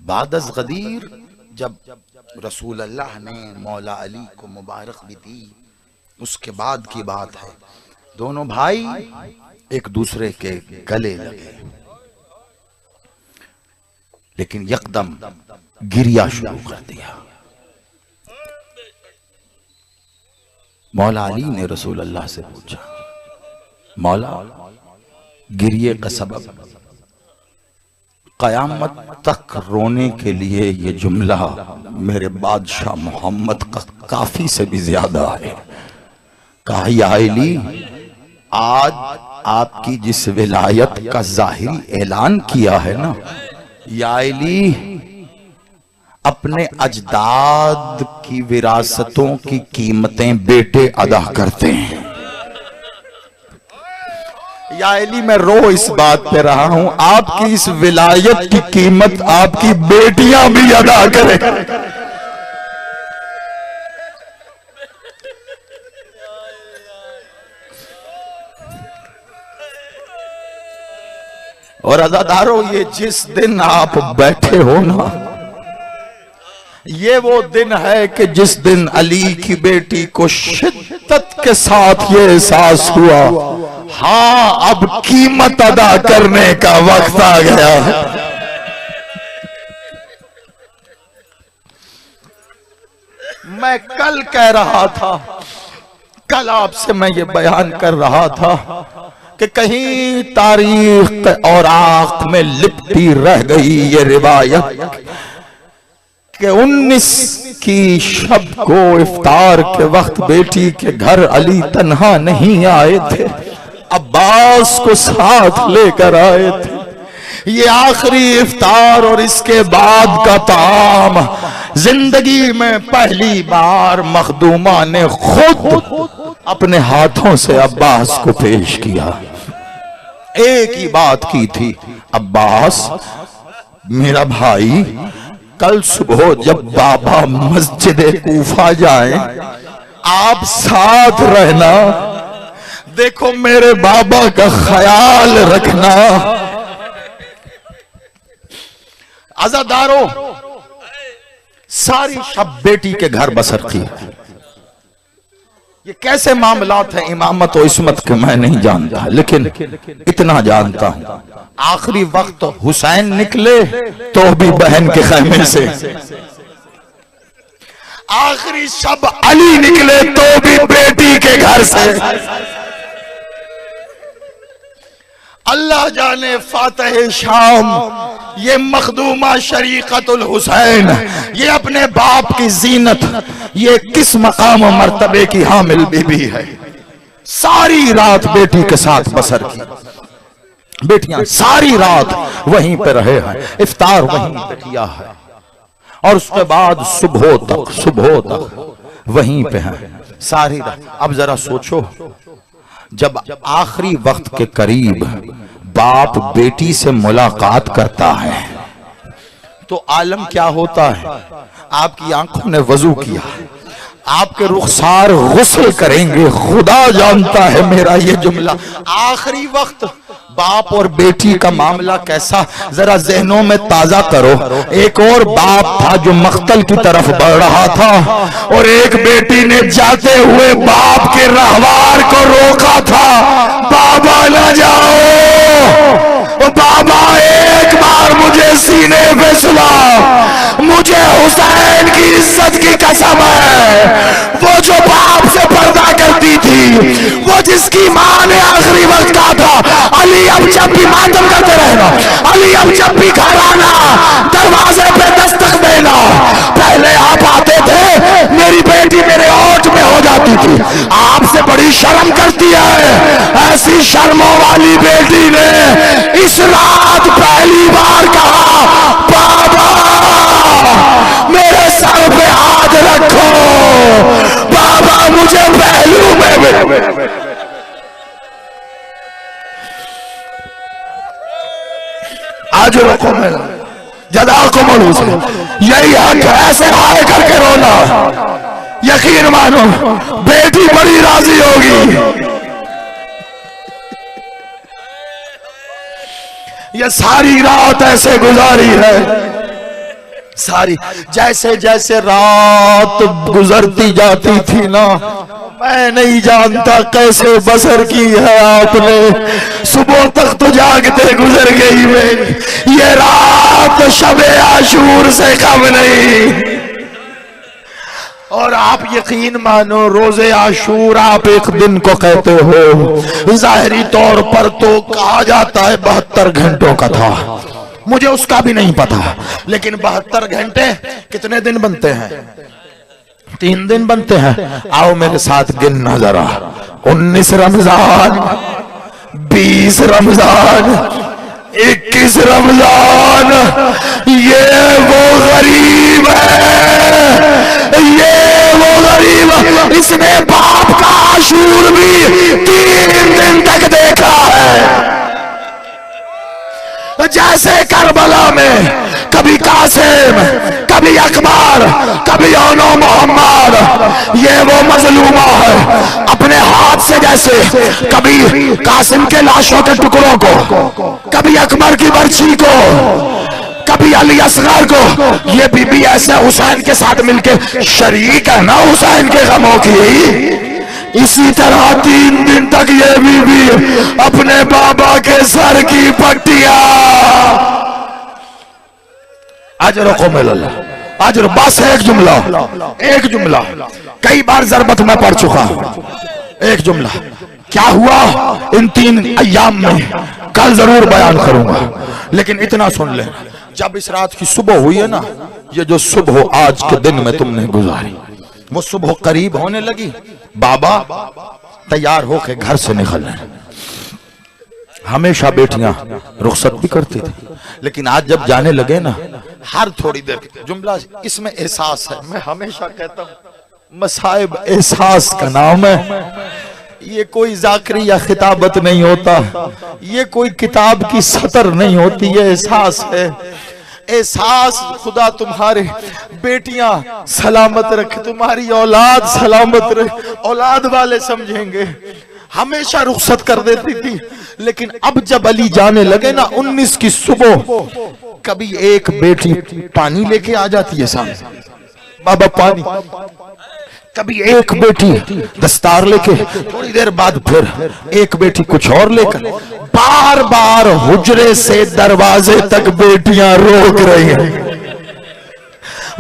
बादस गदीर जब रसूल अल्लाह ने मौला अली को मुबारक भी दी, उसके बाद की बात है, दोनों भाई एक दूसरे के गले लगे, लेकिन यकदम गिरिया शुरू कर दिया। मौला अली ने रसूल अल्लाह से पूछा, मौला गिरिये का सबब? कयामत तक रोने के लिए ये जुमला मेरे बादशाह मोहम्मद का काफी से भी ज्यादा है। कहा, या अली, आज आपकी जिस विलायत का जाहिरी ऐलान किया है ना, या अली, अपने अजदाद की विरासतों की कीमतें बेटे अदा करते हैं। या अली, मैं रो इस बात पे रहा हूं, आपकी इस विलायत की कीमत आपकी बेटियां भी अदा करें। और अज़ादारों, ये जिस दिन आप बैठे हो ना, ये वो दिन है कि जिस दिन अली की बेटी को शिद्दत के साथ ये एहसास हुआ, हाँ, अब कीमत अदा करने का वक्त आ गया है। मैं कल कह रहा था, कल आपसे मैं ये बयान कर रहा था कि कहीं तारीख और आंख में लिपटी रह गई ये रिवायत कि 19 की शब को इफ्तार के वक्त बेटी के घर अली तन्हा नहीं आए थे, अब्बास को साथ लेकर आए थे। ये आखिरी इफ्तार और इसके बाद का ताम जिंदगी में पहली बार मखदूमा ने खुद अपने हाथों से अब्बास को पेश किया। एक ही बात की थी, अब्बास मेरा भाई, कल सुबह जब बाबा मस्जिद कूफा जाएं, आप साथ रहना, देखो मेरे बाबा का ख्याल रखना। अज़ादारों, सारी शब बेटी के घर बसर की। ये कैसे मामलात हैं इमामत और इस्मत के मैं नहीं जानता, लेकिन इतना जानता हूं, आखिरी वक्त हुसैन निकले तो भी बहन के खैमे से, आखिरी शब अली निकले तो भी बेटी के घर से। अल्लाह जाने फातह शाम ये मखदूमा शरीकतुल हुसैन, ये अपने बाप की जीनत, ये किस मकाम और मर्तबे की हामिल बीबी है। सारी रात बेटी के साथ बसर की, बेटियां सारी रात वहीं पे रहे हैं, इफ्तार वहीं पे किया है, और उसके बाद सुबह तक वहीं पे हैं सारी रात। अब जरा सोचो, जब आखिरी वक्त के करीब बाप बेटी से मुलाकात करता है तो आलम क्या होता है। आपकी आंखों ने वजू किया, आपके रुखसार गुस्ल करेंगे, खुदा जानता है मेरा ये जुमला। आखिरी वक्त बाप और बेटी का मामला कैसा, जरा जहनों में ताजा करो। एक और बाप था जो मख्तल की तरफ बढ़ रहा था, और एक बेटी ने जाते हुए बाप के रहवार को रोका था, बाबा न जाओ, बाबा एक बार मुझे सीने पे सुला, मुझे हुसैन की इज्जत की कसम है। वो जो बाप से पर्दा करती थी, वो जिसकी मां ने आखिरी वक्त कहा था, अली अब जब भी मातम करते रहना, अली अब जब भी घर आना, दरवाजे पे दस्तक देना। पहले आप आते थे, मेरी बेटी मेरे ओट में हो जाती थी, आपसे बड़ी शर्म करती है। ऐसी शर्मों वाली बेटी ने इस रात पहली बार कहा, बाबा मेरे सर पे हाथ रखो, बाबा मुझे पहलू में। आज रखो मेरा जदा को मलू से, यही हक है, ऐसे हाय करके रोना। यकीन मानो बेटी बड़ी राजी होगी। ये सारी रात ऐसे गुजारी है, सारी जैसे जैसे रात गुजरती जाती थी ना, मैं नहीं जानता कैसे बसर की है आपने, सुबह तक तो जागते गुजर गई मेरी ये रात, शबे आशूर से कम नहीं। और आप यकीन मानो रोजे आशूर आप एक दिन को कहते हो, जाहिरी तौर पर तो कहा जाता है 72 घंटों का था, मुझे उसका भी नहीं पता, लेकिन 72 घंटे कितने दिन बनते हैं? 3 दिन बनते हैं। आओ मेरे साथ गिनना जरा, 19 रमजान, 20 रमजान, 21 रमजान। ये वो गरीब है, ये वो गरीब, इसने बाप का आशूर भी 3 दिन तक देखा है। जैसे करबला में कभी कासिम, कभी अकबर, कभी ओनो मोहम्मद, ये वो मजलूमा है अपने हाथ से, जैसे कभी कासिम के लाशों के टुकड़ों को, कभी अकबर की बर्छी को, कभी अली असगर को, ये बीबी ऐसे हुसैन के साथ मिलके शरीक है ना हुसैन के गमों की। इसी तरह 3 दिन तक ये बीबी अपने बाबा के सर की पट्टियां, अजर को मिल अजर, बस एक जुमला, एक जुमला, कई बार जरबत में पढ़ चुका हूं, एक जुमला क्या हुआ इन 3 अय्याम में कल जरूर बयान करूंगा, लेकिन इतना सुन ले, जब इस रात की सुबह हुई है ना, ये जो सुबह आज के दिन में तुमने गुजारी, वो सुबह करीब होने लगी, बाबा तैयार होके घर से निकल रहे। हमेशा बेटियां रुखसत भी करती थी, लेकिन आज जब जाने लगे ना, हर थोड़ी देर जुमला इसमें एहसास है, मैं हमेशा कहता हूं मसाइब एहसास का नाम है, ये कोई जाकरी या खिताबत नहीं होता, ये कोई किताब की सतर नहीं होती, ये एहसास है। एहसास खुदा तुम्हारे बेटियां सलामत रखे, तुम्हारी औलाद सलामत रहे, औलाद वाले समझेंगे। हमेशा रुखसत कर देती थी, लेकिन अब जब अली जाने लगे ना 19 की सुबह, कभी एक बेटी पानी लेके आ जाती है सामने, बाबा पानी, कभी एक बेटी दस्तार लेके, थोड़ी देर बाद फिर एक बेटी कुछ और लेकर, बार बार हुजरे से दरवाजे तक बेटियां रोक रही हैं,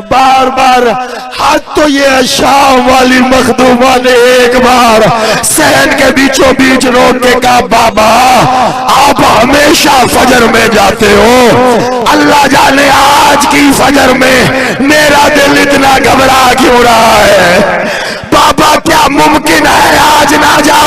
बार बार। हाथ तो ये शाम वाली मखदूमा ने एक बार सहन के बीचों बीच रोक के कहा, बाबा आप हमेशा फजर में जाते हो, अल्लाह जाने आज की फजर में मेरा दिल इतना घबरा क्यों रहा है, बाबा क्या मुमकिन है आज ना जा।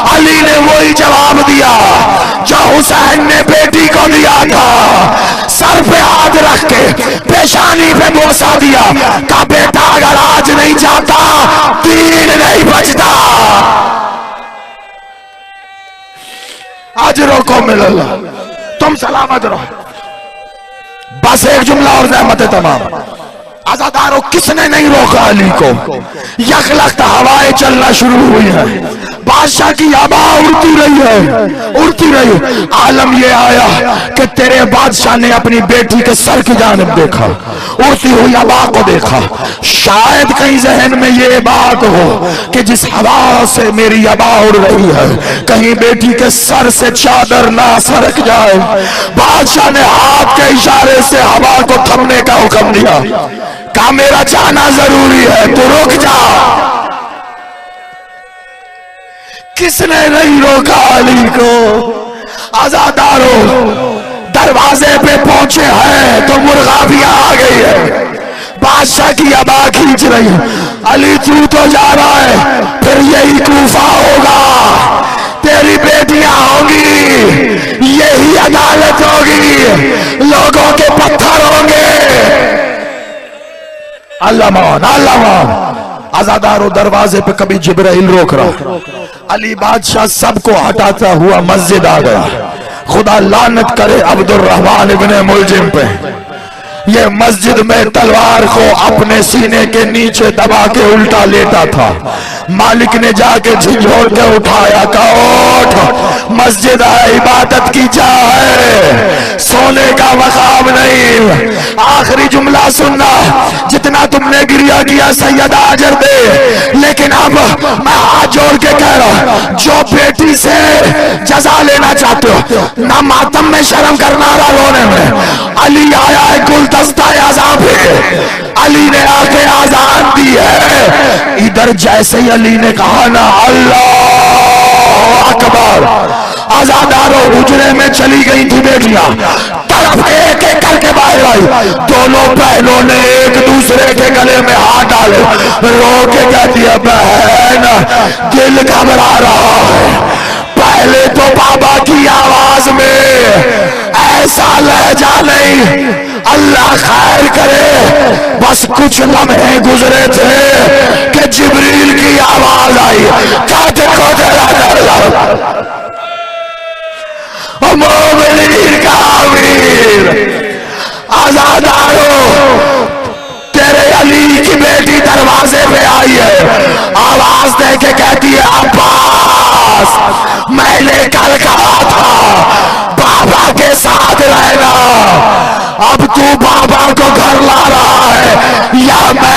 अली ने वही जवाब दिया जो हुसैन ने बेटी को दिया था, सर पे हाथ रख के पेशानी पे बोसा दिया, का बेटा अगर आज नहीं जाता दीन नहीं बचता। अजरों को मिलल, तुम सलामत रहो। बस एक जुमला और रहमत तमाम। आजादारों किसने नहीं रोका अली को, यकलख्त हवाएं चलना शुरू हुई है, बादशाह की आबा उड़ती रही है, उड़ती रही। आलम ये आया कि तेरे बादशाह ने अपनी बेटी के सर की जानिब देखा, उड़ती हुई आबा को देखा। शायद कहीं जहन में ये बात हो कि जिस हवा से मेरी आबा उड़ रही है, कहीं बेटी के सर से चादर ना सरक जाए। बादशाह ने हाथ के इशारे से हवा को थमने का हुक्म दिया, कहा मेरा जाना जरूरी है, तो रुक जा। किसने नहीं रोका अली को। आजादारों दरवाजे पे पहुंचे हैं तो मुर्गा भी आ गई है, बादशाह की आबा खींच रही है। अली तू तो जा रहा है, फिर यही कूफा होगा, तेरी बेटियां होंगी, यही अदालत होगी, लोगों के पत्थर होंगे। अल्लाह मान, अल्लाह मान। आजादारों दरवाजे पे कभी जिब्राइल रोक रहा, अली बादशाह सबको हटाता हुआ मस्जिद आ गया। खुदा लानत करे अब्दुर्रहमान इब्ने मुलजिम पे, ये मस्जिद में तलवार को अपने सीने के नीचे दबा के उल्टा लेटा था। मालिक ने जाके झिझोड़ के उठाया, कोट मस्जिद है, इबादत की जा है, सोने का मकाम नहीं। आखिरी जुमला सुनना, जितना तुमने गिरिया किया सैयद आजर दे, लेकिन अब मैं हाथ जोड़ के कह रहा हूं, जो बेटी से जजा लेना चाहते हो ना मातम में शर्म करना रहा रोने में, अली आया है गुलदस्ता आज़ाद है, अली ने आके आजान दी है। इधर जैसे ही अली ने कहा ना अल्लाह अकबर, आजादारों हुजरे में चली गई थी बेटियां, तरफ एक एक करके बाहर आई, दोनों बहनों ने एक दूसरे के गले में हाथ डाले, रो के कहती है बहन दिल घबरा रहा है। पहले तो बाबा की आवाज में ऐसा लहजा नहीं, अल्लाह खैर करे, बस कुछ लम्हे गुजरे थे कि जिब्रील की आवाज आई, क्या देखो मोमिनीन का अमीर, आजादारों तेरे अली की बेटी दरवाजे पे आई है, आवाज दे के कहती है अब्बास मैंने कल कहा था बाबा के साथ रहना, अब तू बाबा को घर ला रहा है या मैं